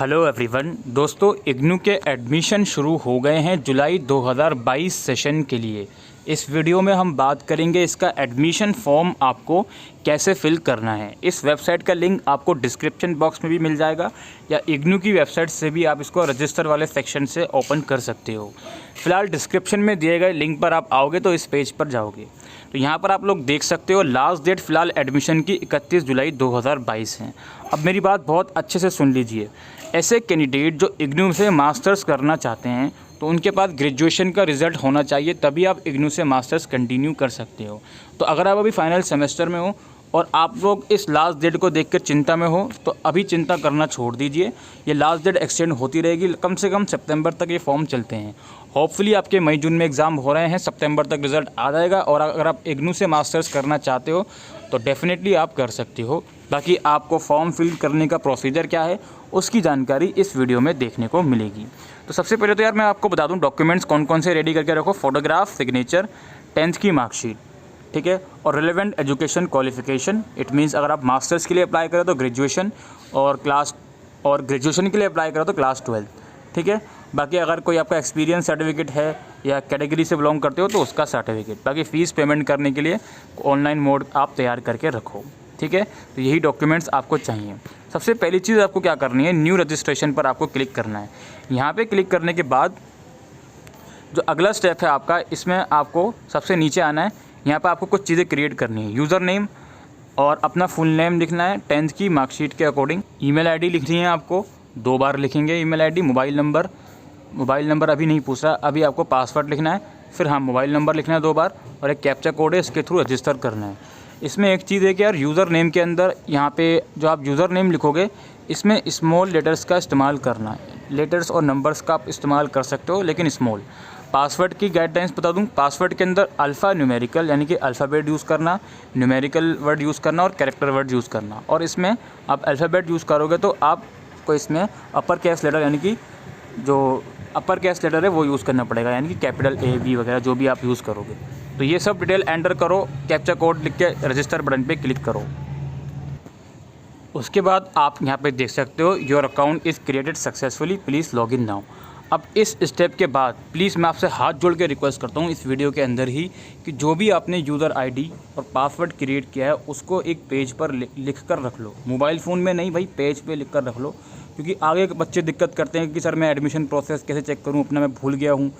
Hello everyone. दोस्तों, इग्नू के admission शुरू हो गए हैं जुलाई 2022 सेशन के लिए। इस वीडियो में हम बात करेंगे इसका एडमिशन फॉर्म आपको कैसे फिल करना है। इस वेबसाइट का लिंक आपको डिस्क्रिप्शन बॉक्स में भी मिल जाएगा या इग्नू की वेबसाइट से भी आप इसको रजिस्टर वाले सेक्शन से ओपन कर सकते हो। फिलहाल डिस्क्रिप्शन में दिए गए लिंक पर आप आओगे तो इस पेज पर जाओगे तो यहाँ पर आप लोग देख सकते हो लास्ट डेट फ़िलहाल एडमिशन की 31 जुलाई 2022 है। अब मेरी बात बहुत अच्छे से सुन लीजिए। ऐसे कैंडिडेट जो इग्नू से मास्टर्स करना चाहते हैं तो उनके पास ग्रेजुएशन का रिज़ल्ट होना चाहिए, तभी आप इग्नू से मास्टर्स कंटिन्यू कर सकते हो। तो अगर आप अभी फाइनल सेमेस्टर में हो और आप लोग इस लास्ट डेट को देखकर चिंता में हो तो अभी चिंता करना छोड़ दीजिए। ये लास्ट डेट एक्सटेंड होती रहेगी, कम से कम सितंबर तक ये फॉर्म चलते हैं। होपफुली आपके मई जून में एग्ज़ाम हो रहे हैं, सितंबर तक रिज़ल्ट आ जाएगा। और अगर आप इग्नू से मास्टर्स करना चाहते हो तो डेफिनेटली आप कर सकते हो। बाकी आपको फॉर्म फिल करने का प्रोसीजर क्या है उसकी जानकारी इस वीडियो में देखने को मिलेगी। तो सबसे पहले तो यार मैं आपको बता दूं डॉक्यूमेंट्स कौन कौन से रेडी करके रखो। फोटोग्राफ, सिग्नेचर, 10th की मार्कशीट, ठीक है, और relevant education qualification. It means अगर आप मास्टर्स के लिए अप्लाई करें तो ग्रेजुएशन, और ग्रेजुएशन के लिए अप्लाई करें तो क्लास 12, ठीक है। बाकी अगर कोई आपका एक्सपीरियंस सर्टिफिकेट है या कैटेगरी से बिलोंग करते हो तो उसका सर्टिफिकेट। बाकी फ़ीस पेमेंट करने के लिए ऑनलाइन मोड आप तैयार करके रखो, ठीक है। तो यही डॉक्यूमेंट्स आपको चाहिए। सबसे पहली चीज़ आपको क्या करनी है, न्यू रजिस्ट्रेशन पर आपको क्लिक करना है। यहाँ पे क्लिक करने के बाद जो अगला स्टेप है आपका, इसमें आपको सबसे नीचे आना है। यहाँ पे आपको कुछ चीज़ें क्रिएट करनी है। यूज़र नेम और अपना फुल नेम लिखना है 10th की मार्कशीट के अकॉर्डिंग। ईमेल आईडी लिखनी है आपको, 2 बार लिखेंगे ईमेल आईडी। मोबाइल नंबर अभी नहीं पूछ रहा, अभी आपको पासवर्ड लिखना है। फिर हाँ, मोबाइल नंबर लिखना है 2 बार और एक कैप्चा कोड है, इसके थ्रू रजिस्टर करना है। इसमें एक चीज़ है कि यार यूज़र नेम के अंदर यहाँ पे जो आप यूज़र नेम लिखोगे इसमें स्मॉल लेटर्स का इस्तेमाल करना है। लेटर्स और नंबर्स का आप इस्तेमाल कर सकते हो लेकिन स्मॉल। पासवर्ड की गाइडलाइंस बता दूं, पासवर्ड के अंदर अल्फ़ा न्यूमेरिकल यानी कि अल्फ़ाबेट यूज़ करना, न्यूमेरिकल वर्ड यूज़ करना और कैरेक्टर वर्ड यूज़ करना। और इसमें आप अल्फ़ाबेट यूज़ करोगे तो आपको इसमें अपर केस लेटर यानी कि जो अपर केस लेटर है वो यूज़ करना पड़ेगा, यानी कि कैपिटल A B वगैरह जो भी आप यूज़ करोगे। तो ये सब डिटेल एंटर करो, कैप्चा कोड लिख के रजिस्टर बटन पे क्लिक करो। उसके बाद आप यहाँ पे देख सकते हो your account is created successfully, please log in now. अब इस स्टेप के बाद प्लीज़ मैं आपसे हाथ जोड़ के रिक्वेस्ट करता हूँ इस वीडियो के अंदर ही कि जो भी आपने यूज़र आईडी और पासवर्ड क्रिएट किया है उसको एक पेज पर लिख कर रख लो। मोबाइल फ़ोन में नहीं भाई, पेज पे लिख कर रख लो, क्योंकि आगे के बच्चे दिक्कत करते हैं कि सर मैं एडमिशन प्रोसेस कैसे चेक करूँ, अपना मैं भूल गया हूँ,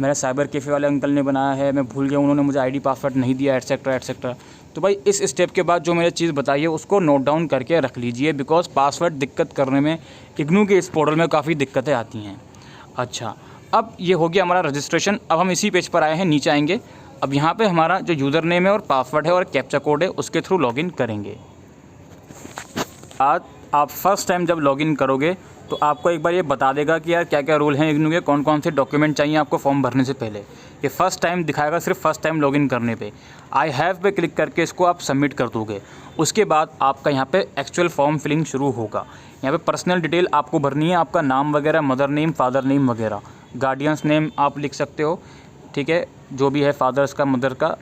मेरा साइबर कैफ़े वाले अंकल ने बनाया है, मैं भूल गया, उन्होंने मुझे आईडी पासवर्ड नहीं दिया, एटसेट्रा एटसेट्रा। तो भाई इस स्टेप के बाद जो मैंने चीज़ बताई है उसको नोट डाउन करके रख लीजिए, बिकॉज पासवर्ड दिक्कत करने में इग्नू के इस पोर्टल में काफ़ी दिक्कतें आती हैं। अच्छा, अब ये हो गया हमारा रजिस्ट्रेशन। अब हम इसी पेज पर आए हैं, नीचे आएंगे। अब यहाँ पे हमारा जो यूज़र नेम है और पासवर्ड है और कैप्चा कोड है उसके थ्रू लॉगिन करेंगे। आज आप फर्स्ट टाइम जब लॉगिन करोगे तो आपको एक बार ये बता देगा कि यार क्या क्या रूल हैं इग्नू के, कौन कौन से डॉक्यूमेंट चाहिए आपको फॉर्म भरने से पहले। ये फर्स्ट टाइम दिखाएगा, सिर्फ फर्स्ट टाइम लॉगिन करने पे। आई हैव पे क्लिक करके इसको आप सबमिट कर दोगे। उसके बाद आपका यहाँ पे एक्चुअल फॉर्म फिलिंग शुरू होगा। यहाँ पे पर्सनल डिटेल आपको भरनी है, आपका नाम वगैरह, मदर नेम, फादर नेम वगैरह, गार्डियंस नेम आप लिख सकते हो, ठीक है, जो भी है फादर्स का, मदर का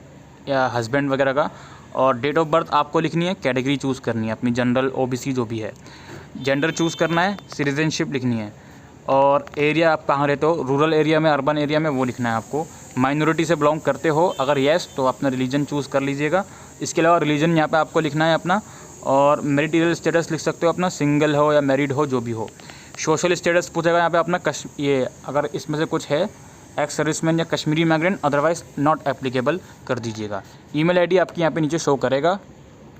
या हस्बैंड वगैरह का। और डेट ऑफ बर्थ आपको लिखनी है, कैटेगरी चूज़ करनी है अपनी, जनरल, OBC जो भी है, जेंडर चूज़ करना है, सिटीजनशिप लिखनी है, और एरिया आप कहाँ रहते हो, रूरल एरिया में, अर्बन एरिया में, वो लिखना है आपको। माइनॉरिटी से बिलोंग करते हो अगर येस तो अपना रिलीजन चूज़ कर लीजिएगा। इसके अलावा रिलीजन यहाँ पे आपको लिखना है अपना, और मैरिटल स्टेटस लिख सकते हो अपना, सिंगल हो या मैरिड हो जो भी हो। सोशल स्टेटस पूछेगा यहाँ पे अपना, ये अगर इसमें से कुछ है, एक्स सर्विसमैन या Kashmiri migrant, otherwise not applicable कर दीजिएगा। ईमेल आईडी आपकी यहाँ पे नीचे शो करेगा।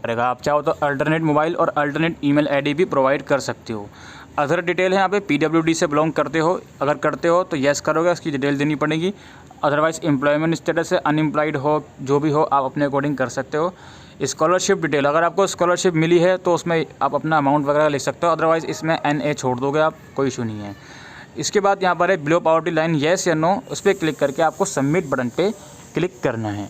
आप चाहो तो अल्टरनेट मोबाइल और अल्टरनेट ईमेल आईडी भी प्रोवाइड कर सकते हो। अदर डिटेल है यहाँ पे, PWD से बिलोंग करते हो, अगर करते हो तो येस करोगे, उसकी डिटेल देनी पड़ेगी। अदरवाइज़ एम्प्लॉयमेंट स्टेटस है, अनएम्प्लॉयड हो, जो भी हो आप अपने अकॉर्डिंग कर सकते हो। स्कॉलरशिप डिटेल, अगर आपको स्कॉलरशिप मिली है तो उसमें आप अपना अमाउंट वगैरह लिख सकते हो, अदरवाइज़ इसमें NA छोड़ दोगे आप, कोई इशू नहीं है। इसके बाद यहाँ पर है बिलो पॉवर्टी लाइन, येस या नो, उस पर क्लिक करके आपको सबमिट बटन पे क्लिक करना है।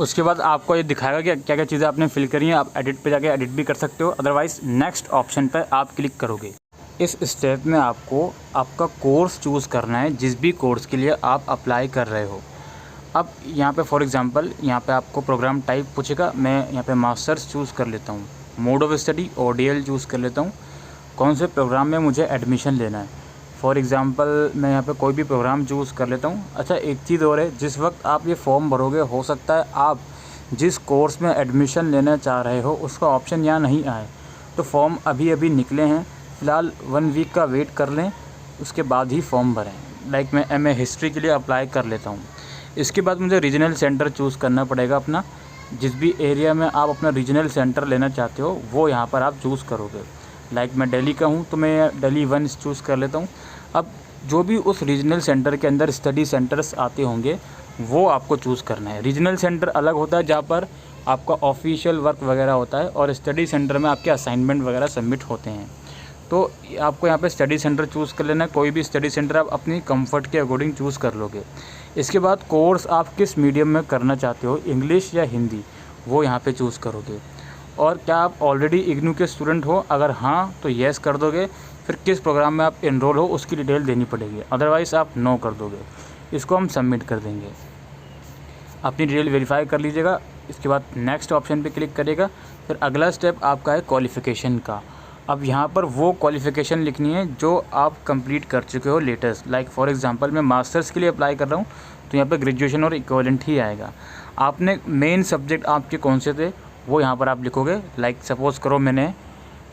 उसके बाद आपको ये दिखाएगा कि क्या क्या चीज़ें आपने फिल करी हैं। आप एडिट पे जाके एडिट भी कर सकते हो, अदरवाइज़ नेक्स्ट ऑप्शन पर आप क्लिक करोगे। इस स्टेप में आपको आपका कोर्स चूज़ करना है, जिस भी कोर्स के लिए आप अप्लाई कर रहे हो। अब यहाँ पे फॉर एग्जांपल यहाँ पे आपको प्रोग्राम टाइप पूछेगा, मैं यहाँ पे मास्टर्स चूज़ कर लेता हूँ। Mode of study ODL choose कर लेता हूँ। कौन से प्रोग्राम में मुझे एडमिशन लेना है। फॉर एग्ज़ाम्पल मैं यहाँ पे कोई भी प्रोग्राम चूज़ कर लेता हूँ। अच्छा, एक चीज़ और है, जिस वक्त आप ये फॉर्म भरोगे हो सकता है आप जिस कोर्स में एडमिशन लेना चाह रहे हो उसका ऑप्शन यहाँ नहीं आए। तो फॉर्म अभी अभी निकले हैं, फ़िलहाल 1 वीक का वेट कर लें, उसके बाद ही फॉर्म भरें। लाइक मैं MA हिस्ट्री के लिए अप्लाई कर लेता हूँ। इसके बाद मुझे रीजनल सेंटर चूज़ करना पड़ेगा अपना। जिस भी एरिया में आप अपना रीजनल सेंटर लेना चाहते हो वो यहाँ पर आप चूज़ करोगे। लाइक मैं दिल्ली का हूँ तो मैं दिल्ली 1 चूज़ कर लेता हूँ। अब जो भी उस रीजनल सेंटर के अंदर स्टडी सेंटर्स आते होंगे वो आपको चूज़ करना है। रीजनल सेंटर अलग होता है जहाँ पर आपका ऑफिशियल वर्क वगैरह होता है, और स्टडी सेंटर में आपके असाइनमेंट वगैरह सबमिट होते हैं। तो आपको यहाँ पे स्टडी सेंटर चूज़ कर लेना है। कोई भी स्टडी सेंटर आप अपनी कंफर्ट के अकॉर्डिंग चूज़ कर लोगे। इसके बाद कोर्स आप किस मीडियम में करना चाहते हो, इंग्लिश या हिंदी, वो यहाँ पे चूज़ करोगे। और क्या आप ऑलरेडी इग्नू के स्टूडेंट हो, अगर हाँ तो येस कर दोगे। फिर किस प्रोग्राम में आप इनरोल हो उसकी डिटेल देनी पड़ेगी, अदरवाइज़ आप नो कर दोगे। इसको हम सबमिट कर देंगे। अपनी डिटेल वेरीफाई कर लीजिएगा। इसके बाद नेक्स्ट ऑप्शन पे क्लिक करिएगा। फिर अगला स्टेप आपका है क्वालिफ़िकेशन का। अब यहाँ पर वो क्वालिफ़िकेशन लिखनी है जो आप कंप्लीट कर चुके हो लेटेस्ट। लाइक फॉर एग्जांपल मैं मास्टर्स के लिए अप्लाई कर रहा हूँ तो यहाँ पर ग्रेजुएशन और इक्विवेलेंट ही आएगा। आपने मेन सब्जेक्ट आपके कौन से थे वो यहाँ पर आप लिखोगे। लाइक सपोज़ करो मैंने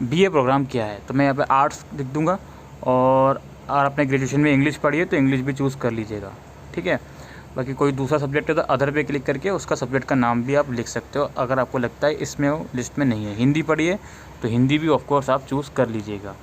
BA प्रोग्राम किया है तो मैं यहाँ पे आर्ट्स लिख दूँगा, और अगर आपने ग्रेजुएशन में इंग्लिश पढ़ी है तो इंग्लिश भी चूज़ कर लीजिएगा, ठीक है। बाकी कोई दूसरा सब्जेक्ट है तो अदर पे क्लिक करके उसका सब्जेक्ट का नाम भी आप लिख सकते हो, अगर आपको लगता है इसमें वो लिस्ट में नहीं है। हिंदी पढ़ी है तो हिंदी भी ऑफकोर्स आप चूज़ कर लीजिएगा।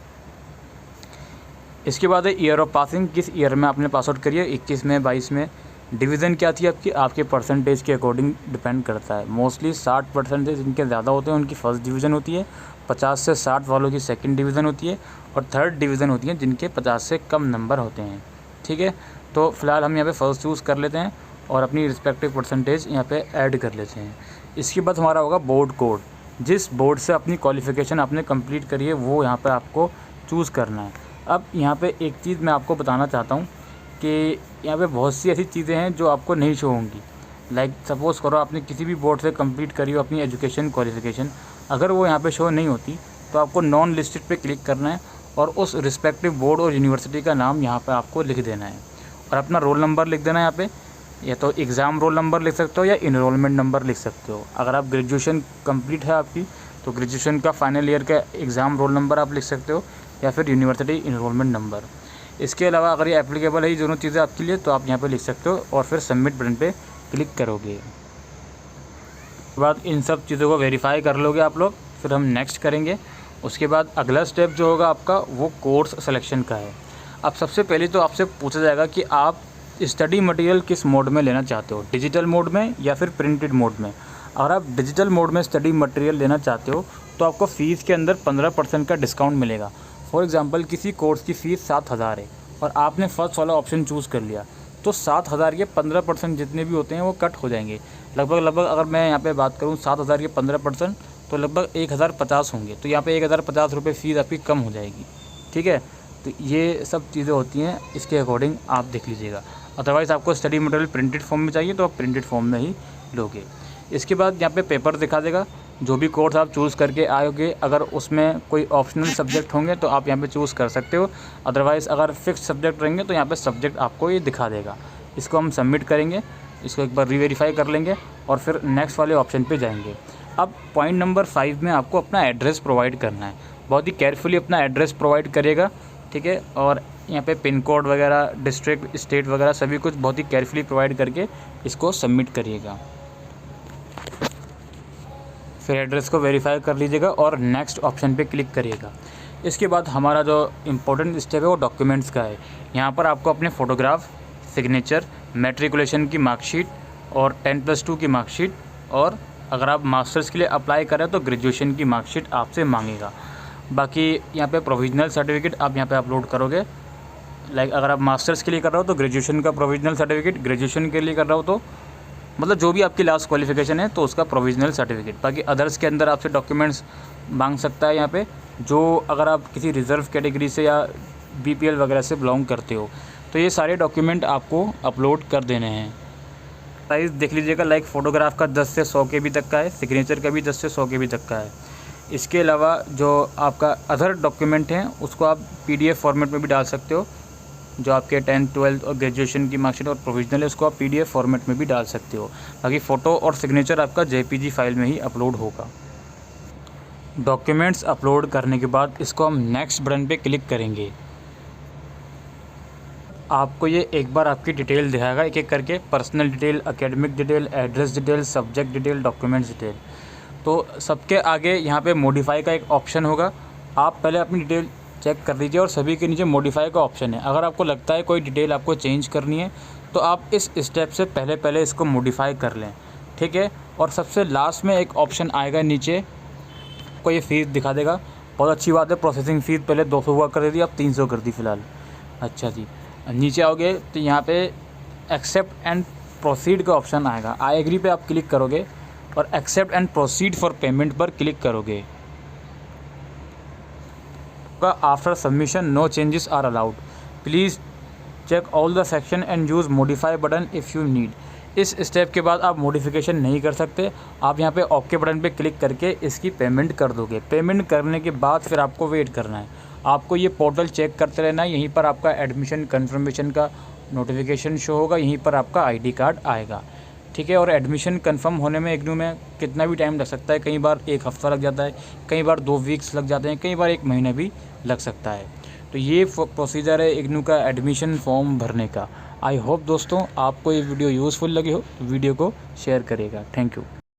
इसके बाद है ईयर ऑफ पासिंग, किस ईयर में आपने पास आउट करी है, 21 में, 22 में। डिवीज़न क्या थी आपकी, आपके परसेंटेज के अकॉर्डिंग डिपेंड करता है। मोस्टली 60% जिनके ज़्यादा होते हैं उनकी फ़र्स्ट डिवीज़न होती है, 50 से 60 वालों की सेकंड डिवीज़न होती है, और थर्ड डिवीज़न होती है जिनके 50 से कम नंबर होते हैं, ठीक है। तो फ़िलहाल हम यहाँ पे फर्स्ट चूज़ कर लेते हैं और अपनी रिस्पेक्टिव परसेंटेज यहाँ पे ऐड कर लेते हैं। इसके बाद हमारा होगा बोर्ड कोड। जिस बोर्ड से अपनी क्वालिफ़िकेशन आपने कंप्लीट करी है वो यहाँ पर आपको चूज़ करना है। अब यहाँ पे एक चीज़ मैं आपको बताना चाहता हूँ कि यहाँ पे बहुत सी ऐसी चीज़ें हैं जो आपको नहीं शो होंगी। लाइक सपोज़ करो आपने किसी भी बोर्ड से कंप्लीट करी हो अपनी एजुकेशन क्वालिफ़िकेशन, अगर वो यहाँ पे शो नहीं होती तो आपको नॉन लिस्टेड पे क्लिक करना है और उस रिस्पेक्टिव बोर्ड और यूनिवर्सिटी का नाम यहाँ पे आपको लिख देना है, और अपना रोल नंबर लिख देना है यहाँ पे। या तो एग्ज़ाम रोल नंबर लिख सकते हो या इनरोलमेंट नंबर लिख सकते हो। अगर आप ग्रेजुएशन कंप्लीट है आपकी तो ग्रेजुएशन का फाइनल ईयर का एग्ज़ाम रोल नंबर आप लिख सकते हो, या फिर यूनिवर्सिटी इनरोलमेंट नंबर। इसके अलावा अगर ये एप्लीकेबल है ये दोनों चीज़ें आपके लिए तो आप यहाँ पे लिख सकते हो, और फिर सबमिट बटन पे क्लिक करोगे। उसके बाद इन सब चीज़ों को वेरीफाई कर लोगे आप लोग, फिर हम नेक्स्ट करेंगे। उसके बाद अगला स्टेप जो होगा आपका वो कोर्स सिलेक्शन का है। अब सबसे पहले तो आपसे पूछा जाएगा कि आप स्टडी मटेरियल किस मोड में लेना चाहते हो, डिजिटल मोड में या फिर प्रिंटेड मोड में। अगर आप डिजिटल मोड में स्टडी मटेरियल लेना चाहते हो तो आपको फ़ीस के अंदर 15% का डिस्काउंट मिलेगा। फॉर एग्जांपल किसी कोर्स की फ़ीस 7,000 है और आपने फर्स्ट वाला ऑप्शन चूज़ कर लिया तो 7,000 के 15% जितने भी होते हैं वो कट हो जाएंगे। लगभग अगर मैं यहाँ पे बात करूँ 7,000 के 15% तो लगभग 1,050 होंगे। तो यहाँ पे 1,050 रुपये फ़ीस आपकी कम हो जाएगी, ठीक है। तो ये सब चीज़ें होती हैं, इसके अकॉर्डिंग आप देख लीजिएगा। अदरवाइज़ आपको स्टडी मटेरियल प्रिंटेड फॉर्म में चाहिए तो आप प्रिंटेड फॉर्म में ही लोगे। इसके बाद यहाँ पे पेपर दिखा देगा, जो भी कोर्स आप चूज़ करके आओगे अगर उसमें कोई ऑप्शनल सब्जेक्ट होंगे तो आप यहाँ पे चूज़ कर सकते हो। अदरवाइज़ अगर फिक्स सब्जेक्ट रहेंगे तो यहाँ पे सब्जेक्ट आपको ये दिखा देगा। इसको हम सबमिट करेंगे, इसको एक बार रीवेरीफाई कर लेंगे और फिर नेक्स्ट वाले ऑप्शन पे जाएंगे। अब पॉइंट नंबर 5 में आपको अपना एड्रेस प्रोवाइड करना है। बहुत ही केयरफुली अपना एड्रेस प्रोवाइड करिएगा, ठीक है। और यहाँ पे पिन कोड वगैरह, डिस्ट्रिक्ट, स्टेट वगैरह सभी कुछ बहुत ही केयरफुली प्रोवाइड करके इसको सबमिट करिएगा। फिर एड्रेस को वेरीफाई कर लीजिएगा और नेक्स्ट ऑप्शन पे क्लिक करिएगा। इसके बाद हमारा जो इम्पोर्टेंट स्टेप है वो डॉक्यूमेंट्स का है। यहाँ पर आपको अपने फ़ोटोग्राफ, सिग्नेचर, मैट्रिकुलेशन की मार्कशीट और 10+2 की मार्कशीट, और अगर आप मास्टर्स के लिए अप्लाई करें तो ग्रेजुएशन की मार्कशीट आपसे मांगेगा। बाकी यहाँ पे प्रोविजनल सर्टिफिकेट आप यहाँ पे अपलोड करोगे। लाइक अगर आप मास्टर्स के लिए कर रहे हो तो ग्रेजुएशन का प्रोविजनल सर्टिफिकेट, ग्रेजुएशन के लिए कर रहे हो तो मतलब जो भी आपकी लास्ट क्वालिफिकेशन है तो उसका प्रोविजनल सर्टिफिकेट। बाकी अदर्स के अंदर आपसे डॉक्यूमेंट्स मांग सकता है यहाँ पे, जो अगर आप किसी रिज़र्व कैटेगरी से या BPL वगैरह से बिलोंग करते हो तो ये सारे डॉक्यूमेंट आपको अपलोड कर देने हैं। साइज़ देख लीजिएगा, लाइक फ़ोटोग्राफ का 10 से 100 KB तक का है, सिग्नेचर का भी 10 से 100 KB तक का है। इसके अलावा जो आपका अदर डॉक्यूमेंट हैं उसको आप PDF फॉर्मेट में भी डाल सकते हो। जो आपके 10th 12th और ग्रेजुएशन की मार्कशीट और प्रोविजनल है उसको आप PDF फॉर्मेट में भी डाल सकते हो। बाकी फ़ोटो और सिग्नेचर आपका JPG फाइल में ही अपलोड होगा। डॉक्यूमेंट्स अपलोड करने के बाद इसको हम नेक्स्ट बटन पे क्लिक करेंगे। आपको ये एक बार आपकी डिटेल दिखाएगा एक एक करके, personal detail, academic detail, address detail, subject detail, documents detail. तो सबके आगे यहाँ पे मॉडिफाई का एक ऑप्शन होगा। आप पहले अपनी डिटेल चेक कर लीजिए और सभी के नीचे मॉडिफाई का ऑप्शन है। अगर आपको लगता है कोई डिटेल आपको चेंज करनी है तो आप इस स्टेप से पहले इसको मॉडिफाई कर लें, ठीक है। और सबसे लास्ट में एक ऑप्शन आएगा नीचे, को ये फ़ीस दिखा देगा। बहुत अच्छी बात है, प्रोसेसिंग फ़ीस पहले 200 हुआ कर दी, अब 300 कर दी फ़िलहाल। अच्छा जी, नीचे आओगे तो यहाँ पे एक्सेप्ट एंड प्रोसीड का ऑप्शन आएगा। आई एग्री पे आप क्लिक करोगे और accept and proceed for payment पर क्लिक करोगे। After submission no changes are allowed, please check all the section and use modify button if you need. इस step के बाद आप मॉडिफिकेशन नहीं कर सकते। आप यहाँ पे ओके बटन पे क्लिक करके इसकी पेमेंट कर दोगे। पेमेंट करने के बाद फिर आपको वेट करना है। आपको ये पोर्टल चेक करते रहना है। यहीं पर आपका एडमिशन कन्फर्मेशन का नोटिफिकेशन शो होगा, यहीं पर आपका ID कार्ड आएगा, ठीक है। और एडमिशन कंफर्म होने में इग्नू में कितना भी टाइम लग सकता है। कई बार 1 हफ़्ता लग जाता है, कई बार 2 वीक्स लग जाते हैं, कई बार 1 महीना भी लग सकता है। तो ये प्रोसीजर है इग्नू का एडमिशन फॉर्म भरने का। आई होप दोस्तों आपको ये वीडियो यूज़फुल लगी हो, वीडियो को शेयर करेगा। Thank you.